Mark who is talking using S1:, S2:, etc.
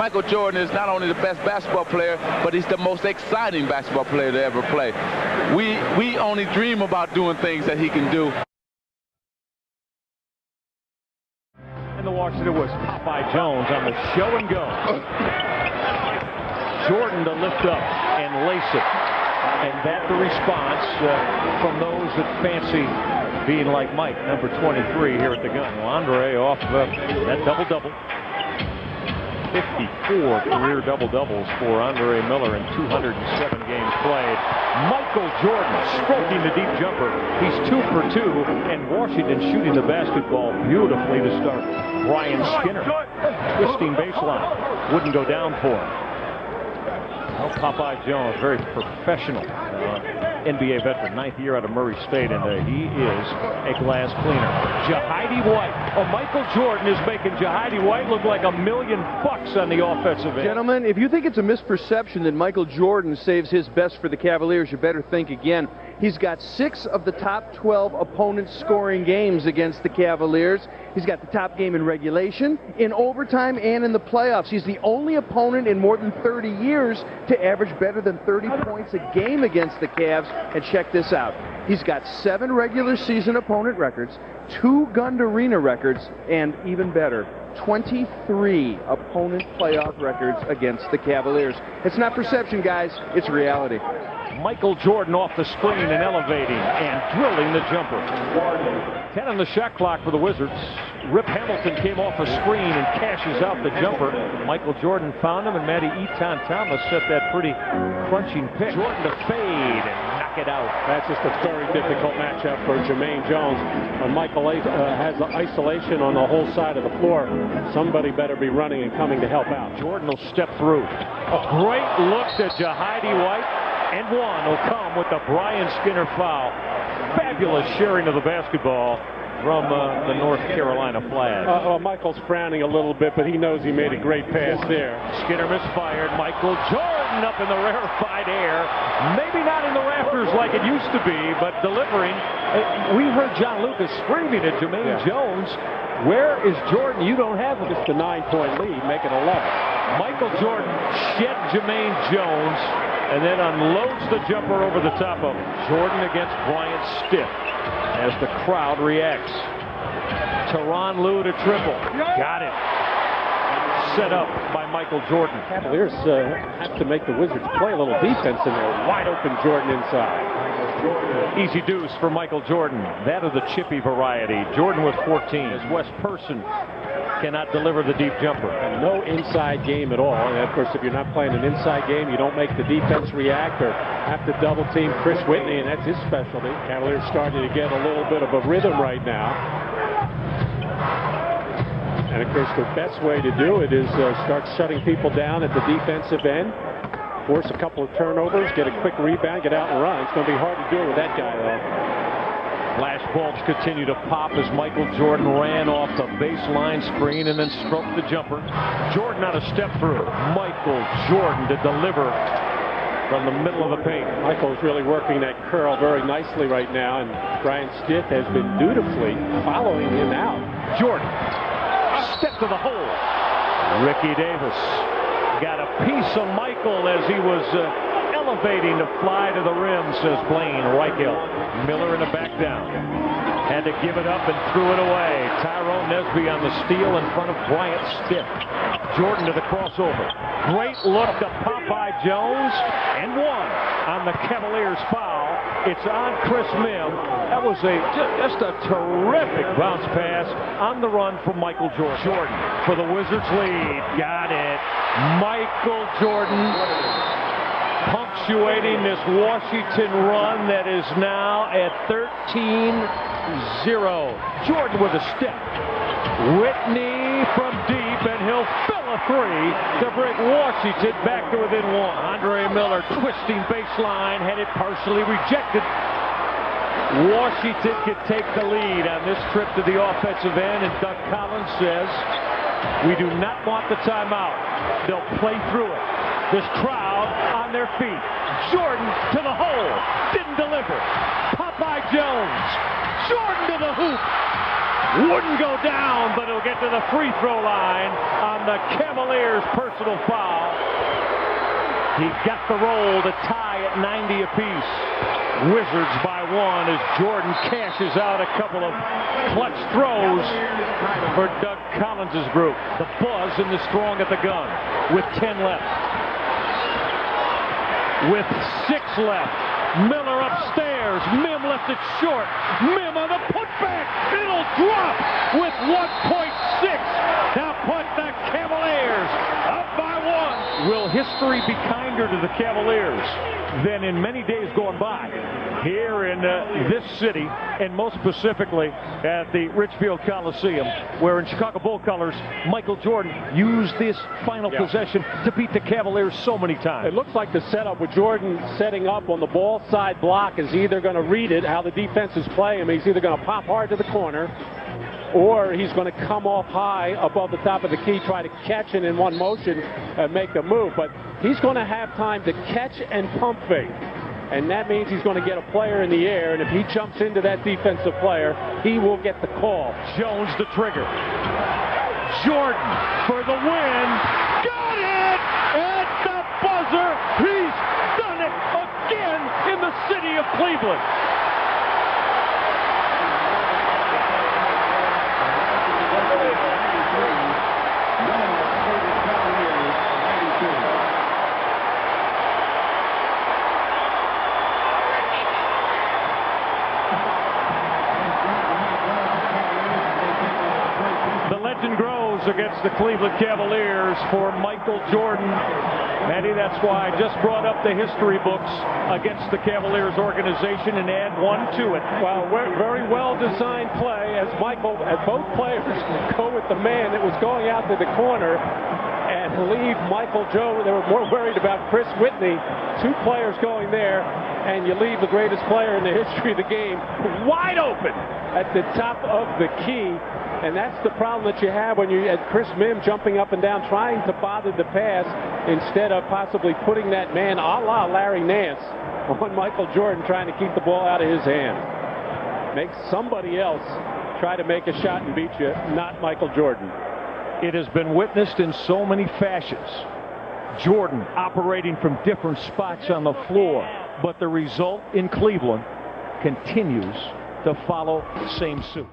S1: Michael Jordan is not only the best basketball player, but he's the most exciting basketball player to ever play. We only dream about doing things that he can do.
S2: And the Washington was Popeye Jones on the show and go. Jordan to lift up and lace it. And that's the response from those that fancy being like Mike, number 23 here at the gun. Well, Andre off that double-double. 54 career double-doubles for Andre Miller in 207 games played. Michael Jordan stroking the deep jumper. He's 2 for 2, and Washington shooting the basketball beautifully to start. Brian Skinner, twisting baseline, wouldn't go down for him. Well, Popeye Jones, very professional NBA veteran, 9th year out of Murray State, and he is a glass cleaner. Jahidi White. Oh, Michael Jordan is making Jahidi White look like $1 million on the offensive end.
S3: Gentlemen, if you think it's a misperception that Michael Jordan saves his best for the Cavaliers, you better think again. He's got 6 of the top 12 opponents scoring games against the Cavaliers. He's got the top game in regulation, in overtime, and in the playoffs. He's the only opponent in more than 30 years to average better than 30 points a game against the Cavs. And check this out. He's got 7 regular season opponent records, 2 Gund Arena records, and even better, 23 opponent playoff records against the Cavaliers. It's not perception, guys. It's reality.
S2: Michael Jordan off the screen and elevating and drilling the jumper. 10 on the shot clock for the Wizards. Rip Hamilton came off a screen and cashes out the jumper. Michael Jordan found him, and Matty Eton Thomas set that pretty crunching pick. Jordan to fade and knock it out.
S4: That's just a very difficult matchup for Jermaine Jones. When Michael has the isolation on the whole side of the floor, somebody better be running and coming to help out.
S2: Jordan will step through. A great look to Jahidi White. And one will come with the Brian Skinner foul. Fabulous sharing of the basketball from the North Carolina Flag.
S4: Michael's frowning a little bit, but he knows he made a great pass there.
S2: Skinner misfired. Michael Jordan up in the rarefied air. Maybe not in the rafters like it used to be, but delivering. We heard John Lucas screaming at Jermaine Jones. Where is Jordan? You don't have him.
S4: Just a 9-point lead, make it 11.
S2: Michael Jordan shed Jermaine Jones and then unloads the jumper over the top of him. Jordan against Bryant stiff as the crowd reacts. Tyronn Lue to triple. Got it. Set up by Michael Jordan.
S4: Cavaliers have to make the Wizards play a little defense in there. Wide open Jordan inside.
S2: Easy deuce for Michael Jordan. That of the chippy variety. Jordan with 14 as Wes Person cannot deliver the deep jumper.
S4: And no inside game at all. And of course, if you're not playing an inside game, you don't make the defense react or have to double team Chris Whitney, and that's his specialty. Cavaliers starting to get a little bit of a rhythm right now. And of course, the best way to do it is start shutting people down at the defensive end. Force a couple of turnovers, get a quick rebound, get out and run. It's going to be hard to do it with that guy, though.
S2: Flash bulbs continue to pop as Michael Jordan ran off the baseline screen and then stroked the jumper. Jordan out of step through. Michael Jordan to deliver from the middle of the paint.
S4: Michael's really working that curl very nicely right now, and Brian Stiff has been dutifully following him out.
S2: Jordan, step to the hole. Ricky Davis got a piece of Michael as he was elevating to fly to the rim, says Blaine Reichel. Miller in the back down. Had to give it up and threw it away. Tyrone Nesby on the steal in front of Bryant Stiff. Jordan to the crossover. Great look to Popeye Jones, and one on the Cavaliers foul. It's on Chris Mim. That was just a terrific bounce pass on the run from Michael Jordan. Jordan for the Wizards lead. Got it. Michael Jordan punctuating this Washington run that is now at 13-0. Jordan with a step. Whitney from deep, and he'll fill a three to bring Washington back to within one. Andre Miller twisting baseline, had it partially rejected. Washington could take the lead on this trip to the offensive end, and Doug Collins says, we do not want the timeout. They'll play through it. This crowd on their feet. Jordan to the hole. Didn't deliver. Popeye Jones. Jordan to the hoop. Wouldn't go down, but he'll get to the free throw line on the Cavaliers' personal foul. He got the roll to tie at 90 apiece. Wizards by one as Jordan cashes out a couple of clutch throws for Doug Collins' group. The Buzz in the strong at the gun with 10 left. With 6 left. Miller upstairs. Mim left it short. Mim on the putback. It'll drop with 1.6. Now put the Cavaliers up by 1. Will history be kinder to the Cavaliers than in many days gone by here in this city, and most specifically at the Richfield Coliseum, where in Chicago Bull colors, Michael Jordan used this final possession to beat the Cavaliers so many times.
S4: It looks like the setup with Jordan setting up on the ball side block is either going to read it, how the defense is playing him. He's either going to pop hard to the corner, or he's going to come off high above the top of the key, try to catch it in one motion and make the move. But he's going to have time to catch and pump fake. And that means he's going to get a player in the air, and if he jumps into that defensive player, he will get the call.
S2: Jones the trigger. Jordan for the win. Got it at the buzzer. He's done it again in the city of Cleveland. Grows against the Cleveland Cavaliers for Michael Jordan. Eddie, that's why I just brought up the history books against the Cavaliers organization and add one to it.
S4: Well, very well designed play as both players go with the man that was going out to the corner and leave Michael Jordan. They were more worried about Chris Whitney. 2 players going there, and you leave the greatest player in the history of the game wide open at the top of the key. And that's the problem that you have when you had Chris Mim jumping up and down trying to bother the pass instead of possibly putting that man a la Larry Nance on Michael Jordan trying to keep the ball out of his hand. Make somebody else try to make a shot and beat you, not Michael Jordan.
S2: It has been witnessed in so many fashions. Jordan operating from different spots on the floor, but the result in Cleveland continues to follow the same suit.